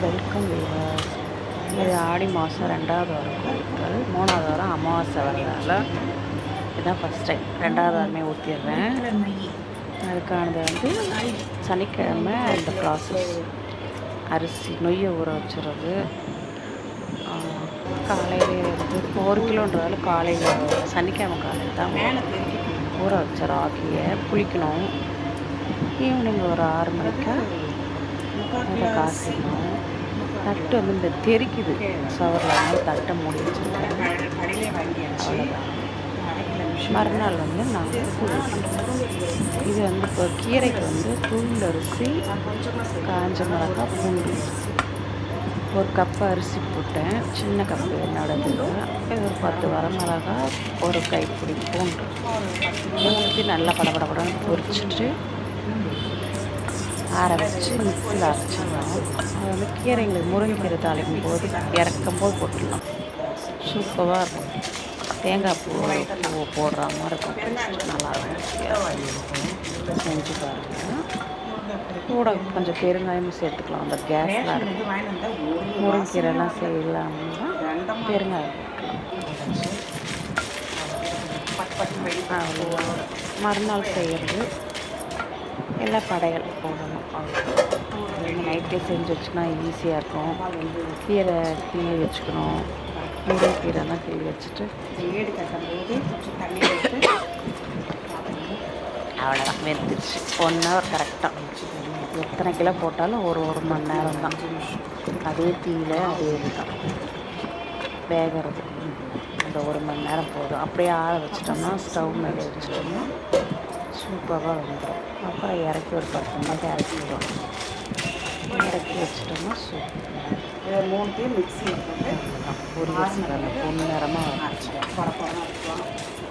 Welcome viewers. இது ஆடி மாதம் 2வது வாரம் கோயில்கள். 3வது வாரம் அமாவாசை வரதால் இதுதான் ஃபஸ்ட் டைம். 2வது வாரமே ஊற்றிடுறேன். அதுக்கானது சனிக்கிழமை இந்த ப்ராசஸ். அரிசி நொய்யை ஊற வச்சுறது. காலையிலே 1 கிலோன்றதால காலையில் சனிக்கிழமை காலையில் தான் ஊற வச்ச ராகியை புளிக்கணும். ஈவினிங் ஒரு 6 மணிக்கு அதை காசிக்கணும். தட்டு இந்த தெரிக்குது சவரில், தட்டை மூடி வச்சுருக்கேன். அவ்வளோதான். மறுநாள் நாங்கள் இது இப்போ கீரைக்கு தூள் அரிசி, காஞ்ச மிளகாய், பூண்டு, 1 கப்பு அரிசி போட்டேன். சின்ன கப்பு என்னோடது. இது ஒரு 10 வரமிளகாய், 1 கைப்பிடி பூண்டு ஊற்றி நல்லா படபடன்னு பொரிச்சிட்டு ஆற வச்சு மிக்ஸியில் அரைச்சிடலாம். அது கீரைங்களுக்கு முருங்கைக்கீரை தாளிக்கும் போது இறக்கும் போது போட்டுடலாம். சூப்பராக இருக்கும். தேங்காய் பூ போடுற மாதிரி இருக்கும். நல்லாயிருக்கும். செஞ்சு பாருங்கள். கூட கொஞ்சம் பெருங்காயமும் சேர்த்துக்கலாம். அந்த கேஸ்லாம் இருக்கும். முருங்கைக்கீரைலாம் செய்யலாம்னா பெருங்காயம் போட்டுக்கலாம். அவ்வளோ மறுநாள் செய்கிறது எல்லாம் படையல் போடணும். நைட்டே செஞ்சு வச்சுன்னா ஈஸியாக இருக்கும். கீரை கிள்ளி வச்சுக்கணும். முருங்கைக்கீரைலாம் கிள்ளி வச்சுட்டு ஏடு கட்டும்போது கொஞ்சம் தண்ணி வச்சு அவ்வளோதான். வெந்துருச்சு. 1 ஹவர் கரெக்டாக. எத்தனை கிலோ போட்டாலும் ஒரு மணி நேரம் தான். அதே தீயில் அதே இதுதான் வேகிறது. அந்த 1 மணி நேரம் போதும். அப்படியே ஆற வச்சிட்டோம்னா ஸ்டவ் மேலே வச்சிட்டோம்னா சூப்பராக வந்துடும். அப்புறம் இறக்கி ஒரு 10 நிமிஷம் இறக்கிடுவோம். இறக்கி வச்சிட்டோம்னா சூப்பர். இதை 3த்தையும் மிக்ஸி ஒரு பொண்ணு நேரமாக வச்சு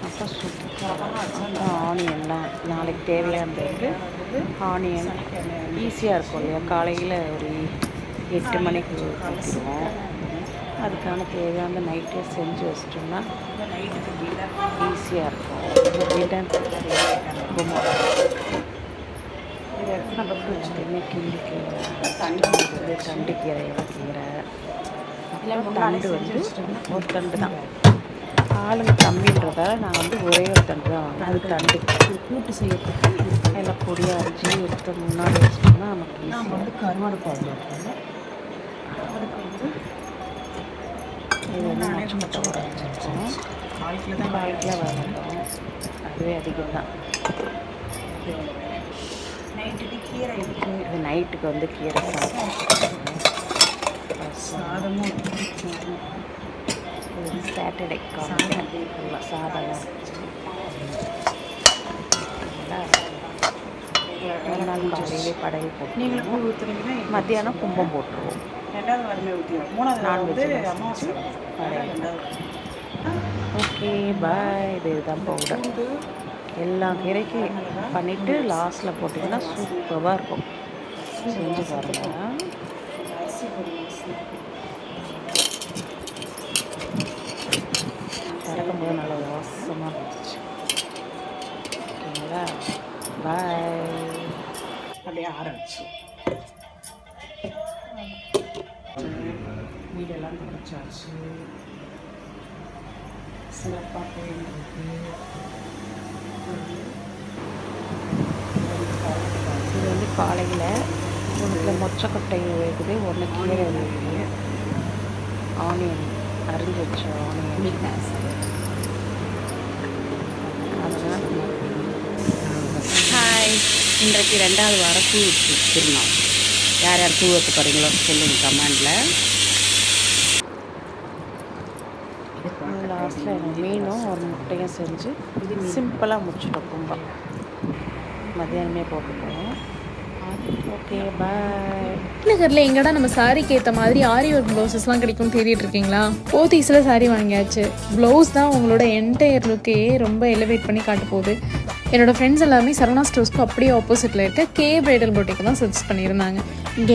அப்போ சூப்பராக. அப்புறம் ஆனியன்லாம் நாளைக்கு தேவையானது ஆனியன் ஈஸியாக இருக்கும் இல்லையா. காலையில் ஒரு 8 மணிக்கு ஊற்றிடுவோம். அதுக்கான தேவையான நைட்டே செஞ்சு வச்சிட்டோம்னா ஈஸியாக இருக்கும். நம்ம ஃப்ரிட்ஜ்லேயுமே கிள்ளி கீரை, தண்டு கீரை, இலக்கீரை, தண்டு ஒரு தண்டு தான். ஆளுங்க கம்மின்றதால நான் ஒரே ஒரு தண்டு தான் வாங்கினேன். அது தண்டு கூட்டு செய்யறதுக்கு எல்லாம் பொடியாக அரைச்சி எடுத்து முன்னாடி வச்சிட்டோம்னா நமக்கு ஈஸியாக கருவாடு குழம்பு இருக்கும். அதுக்கு இது மொச்சை ஊற வச்சுருக்கோம். 4 கிலோ வரணும். அதுவே அதிகம் தான். நைட்டுக்கு கீரை இருக்குது. இது நைட்டுக்கு கீரை சாதமும் சாட்டர்டே காலையில் சாதம் ஒரு நாள் காலையிலே படையல் போட்டு நீங்களும் பூ ஊற்றுறீங்கன்னா மத்தியானம் கும்பம் போட்டுருவோம். 2வது வாரமே ஊற்றிடுவோம். 3வது நான்வெஜ் அமாவாசை படையல். Okay bye. இதுதான் பவுடர். எல்லா கீரைக்கும் பண்ணிவிட்டு லாஸ்ட்டில் போட்டிங்கன்னா சூப்பராக இருக்கும். செஞ்சு பாருங்கள். திறக்கும்போது நல்லா வாசமாக இருந்துச்சு. ஓகேங்களா? பாய். அப்படியே ஆரம்பிச்சு வீடெல்லாம் தொடச்சாச்சு. சிறப்பாக போயிருக்கு. இது காலையில் 1 மொச்சக்கொட்டை இருக்குது, 1 கீரை இருக்குது, ஆனியன் அரிஞ்சு வச்ச ஆனியன். அதனால் ஹாய். இன்றைக்கு 2வது வாரம் பூ வச்சுருந்தோம். யார் யார் பூ வைக்க போகிறீங்களோ சொல்லுங்கள் கமெண்டில். லாஸ்ட்டில் மீனும் 1 முட்டையும் செஞ்சு சிம்பிளாக முடிச்சுட்டோம். கும்பம் மத்தியானமே போட்டுப்போம். Okay bye. நகரில் எங்கடா நம்ம சாரிக்கு ஏற்ற மாதிரி ஆரி ஒர்க் ப்ளவுசஸ்லாம் கிடைக்கும் தேடிட்டு இருக்கீங்களா? போத்தீஸில் சாரி வாங்கியாச்சு. ப்ளவுஸ் தான் உங்களோட என்டையர் லுக்கையே ரொம்ப எலிவேட் பண்ணி காட்ட போகுது. என்னோடய ஃப்ரெண்ட்ஸ் எல்லாமே சரவணா ஸ்டோர்ஸ்க்கு அப்படியே ஆப்போசிட்டில் இருக்க கே பிரைடல் பொட்டிக்கு தான் சஜஸ்ட் பண்ணியிருந்தாங்க. இங்கே